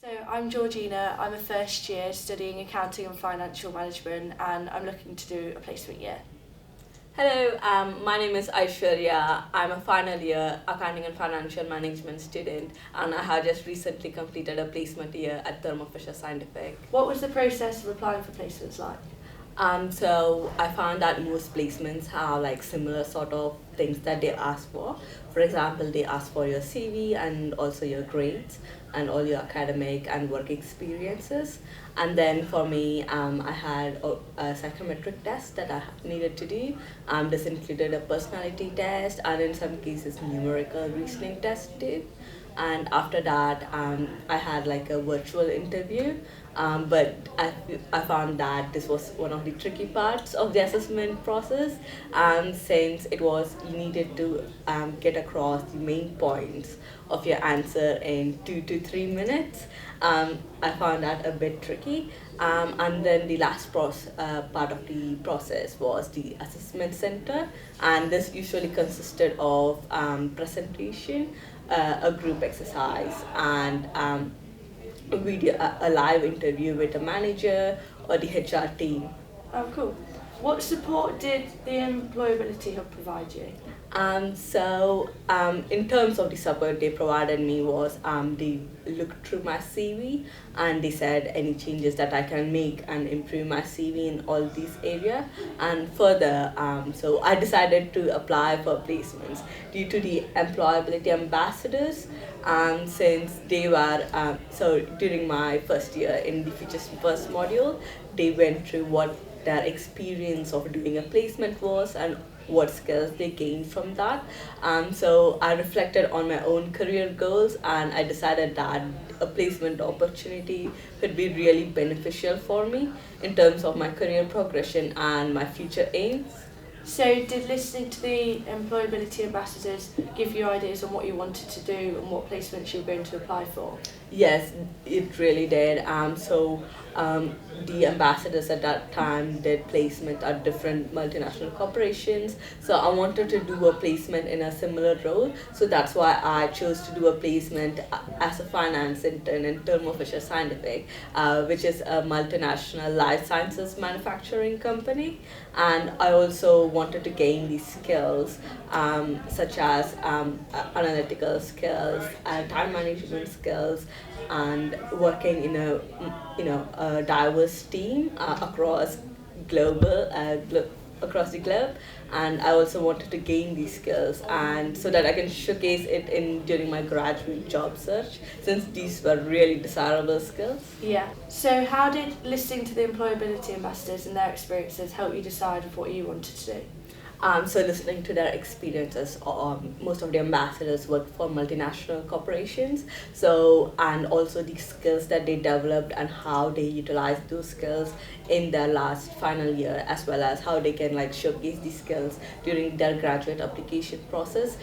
So I'm Georgina, I'm a first year studying accounting and financial management and I'm looking to do a placement year. Hello, my name is Ishvarya. I'm a final year accounting and financial management student, and I have just recently completed a placement year at Thermo Fisher Scientific. What was the process of applying for placements like? So I found that most placements have like similar sort of things that they ask for. For example, they ask for your CV and also your grades and all your academic and work experiences. And then for me, I had a psychometric test that I needed to do. This included a personality test and in some cases numerical reasoning test too. And after that, I had like a virtual interview, but I found that this was one of the tricky parts of the assessment process, since it was you needed to get across the main points of your answer in 2 to 3 minutes. I found that a bit tricky. And then the last part of the process was the assessment center, and this usually consisted of presentation, a group exercise, and a live interview with a manager or the HR team. Oh, cool. What support did the employability hub provide you? In terms of the support they provided me was they looked through my CV and they said any changes that I can make and improve my CV in all these areas. And further, so I decided to apply for placements due to the employability ambassadors. Since they were so during my first year in the Futures First module, they went through what their experience of doing a placement was and what skills they gained from that. So I reflected on my own career goals and I decided that a placement opportunity could be really beneficial for me in terms of my career progression and my future aims. So did listening to the employability ambassadors give you ideas on what you wanted to do and what placements you were going to apply for? Yes, it really did. The ambassadors at that time did placement at different multinational corporations. So I wanted to do a placement in a similar role. So that's why I chose to do a placement as a finance intern in Thermo Fisher Scientific, which is a multinational life sciences manufacturing company. And I also wanted to gain these skills, such as analytical skills, time management skills, and working in a diverse team across the globe. And I also wanted to gain these skills and so that I can showcase it in during my graduate job search, since these were really desirable skills. Yeah. So how did listening to the employability ambassadors and their experiences help you decide what you wanted to do? So listening to their experiences, most of the ambassadors work for multinational corporations. So and also the skills that they developed and how they utilize those skills in their last final year, as well as how they can like showcase these skills during their graduate application process,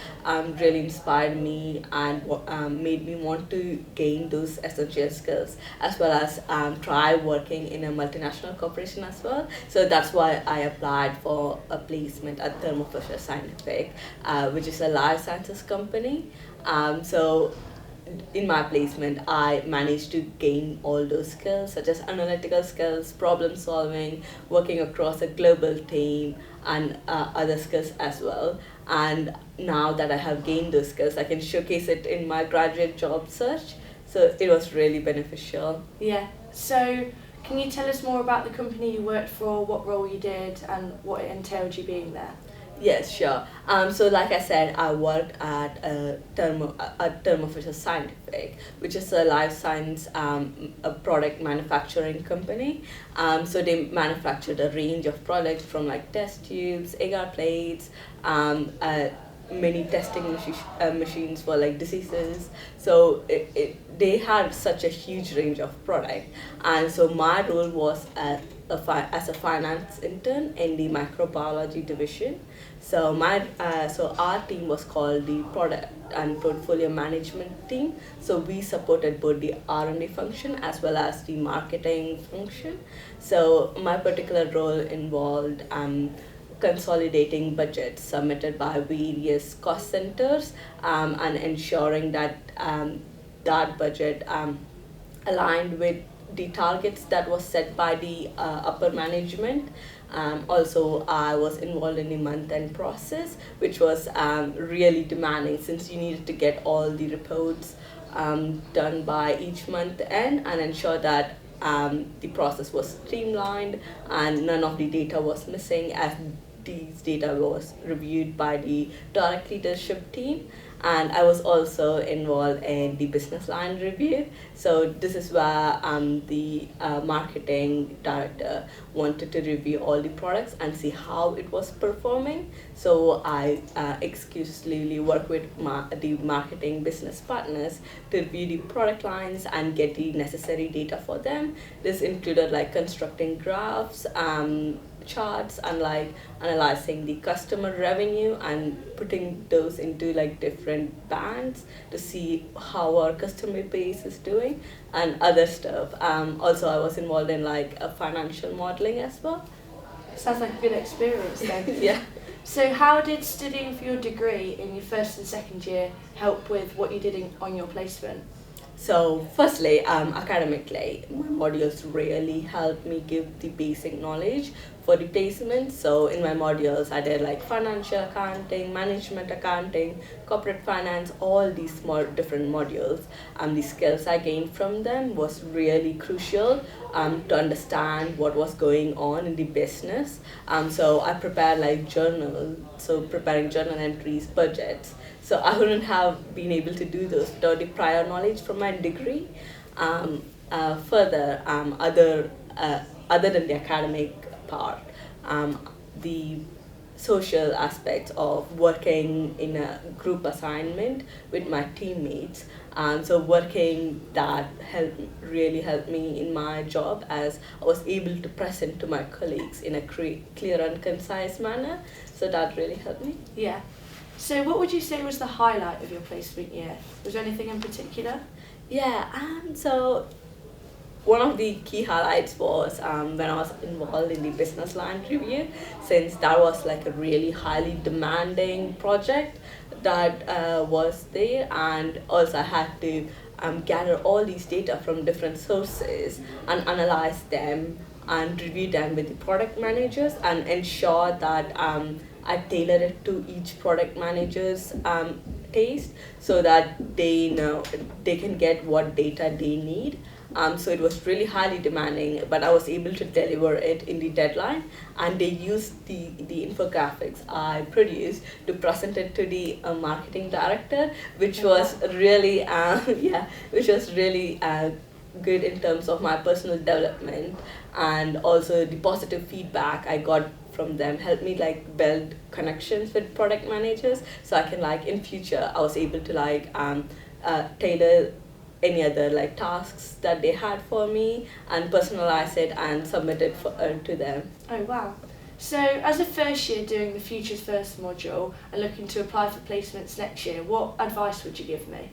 really inspired me and made me want to gain those essential skills, as well as try working in a multinational corporation as well. So that's why I applied for a placement at Thermo Fisher Scientific, which is a life sciences company. So in my placement, I managed to gain all those skills, such as analytical skills, problem solving, working across a global team, and other skills as well. And now that I have gained those skills, I can showcase it in my graduate job search. So it was really beneficial. Yeah. So can you tell us more about the company you worked for, what role you did, and what it entailed you being there? Yes, sure. So like I said, I worked at Thermo Fisher Scientific, which is a life science a product manufacturing company. So they manufactured a range of products from like test tubes, agar plates, many machines for like diseases. So they had such a huge range of product, and so my role was as a finance intern in the microbiology division. So our team was called the product and portfolio management team. So we supported both the R&D function as well as the marketing function. So my particular role involved consolidating budgets submitted by various cost centers, and ensuring that that budget aligned with the targets that was set by the upper management. Also, I was involved in the month-end process, which was really demanding since you needed to get all the reports done by each month end and ensure that the process was streamlined and none of the data was missing, as these data was reviewed by the direct leadership team. And I was also involved in the business line review. So this is where the marketing director wanted to review all the products and see how it was performing. So I exclusively work with the marketing business partners to review the product lines and get the necessary data for them. This included like constructing graphs, charts, and like analyzing the customer revenue and putting those into like different bands to see how our customer base is doing and other stuff. Also, I was involved in like a financial modeling as well. Sounds like a good experience then. Yeah. So how did studying for your degree in your first and second year help with what you did on your placement? So, firstly, academically, my modules really helped me give the basic knowledge for the placement. So, in my modules, I did like financial accounting, management accounting, corporate finance, all these small different modules. The skills I gained from them was really crucial to understand what was going on in the business. So, I prepared like preparing journal entries, budgets. So I wouldn't have been able to do those without the prior knowledge from my degree. Further, other than the academic part, the social aspects of working in a group assignment with my teammates. So working that really helped me in my job, as I was able to present to my colleagues in a clear and concise manner. So that really helped me. Yeah. So what would you say was the highlight of your placement year? Was there anything in particular? Yeah, so one of the key highlights was when I was involved in the business line review, since that was like a really highly demanding project that was there, and also I had to gather all these data from different sources and analyze them and review them with the product managers and ensure that I tailor it to each product manager's taste so that they know they can get what data they need. So it was really highly demanding, but I was able to deliver it in the deadline, and they used the infographics I produced to present it to the marketing director, which was really good in terms of my personal development, and also the positive feedback I got from them helped me like build connections with product managers, so I can like in future I was able to like tailor any other like tasks that they had for me and personalize it and submit it to them. Oh wow. So as a first year doing the Futures First module and looking to apply for placements next year, what advice would you give me?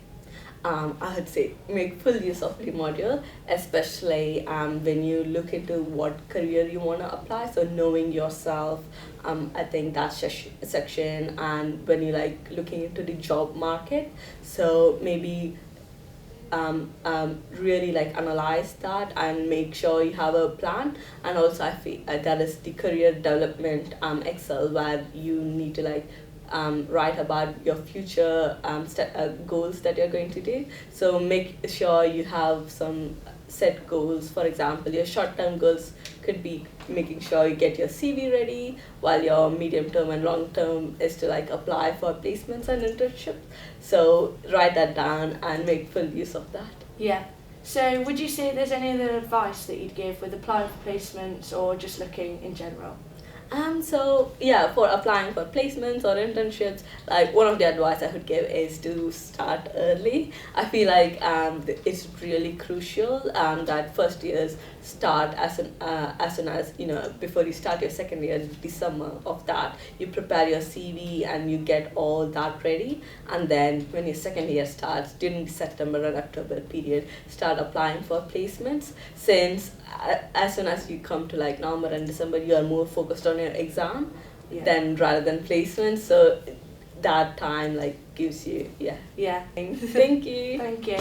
I would say make full use of the module, especially when you look into what career you want to apply. So knowing yourself, I think that's section, and when you like looking into the job market, so maybe really like analyze that and make sure you have a plan. And also I feel that is the career development excel, where you need to like write about your future goals that you're going to do. So make sure you have some set goals. For example, your short-term goals could be making sure you get your CV ready, while your medium-term and long-term is to like apply for placements and internships. So write that down and make full use of that. Yeah. So would you say there's any other advice that you'd give with applying for placements or just looking in general? So yeah, for applying for placements or internships, like one of the advice I would give is to start early. I feel like it's really crucial that first years start as soon as before you start your second year, the summer of that you prepare your CV and you get all that ready, and then when your second year starts during the September and October period, start applying for placements, since as soon as you come to like November and December, you are more focused on your exam than rather than placements. So that time like gives you Yeah. Thank you. Thank you.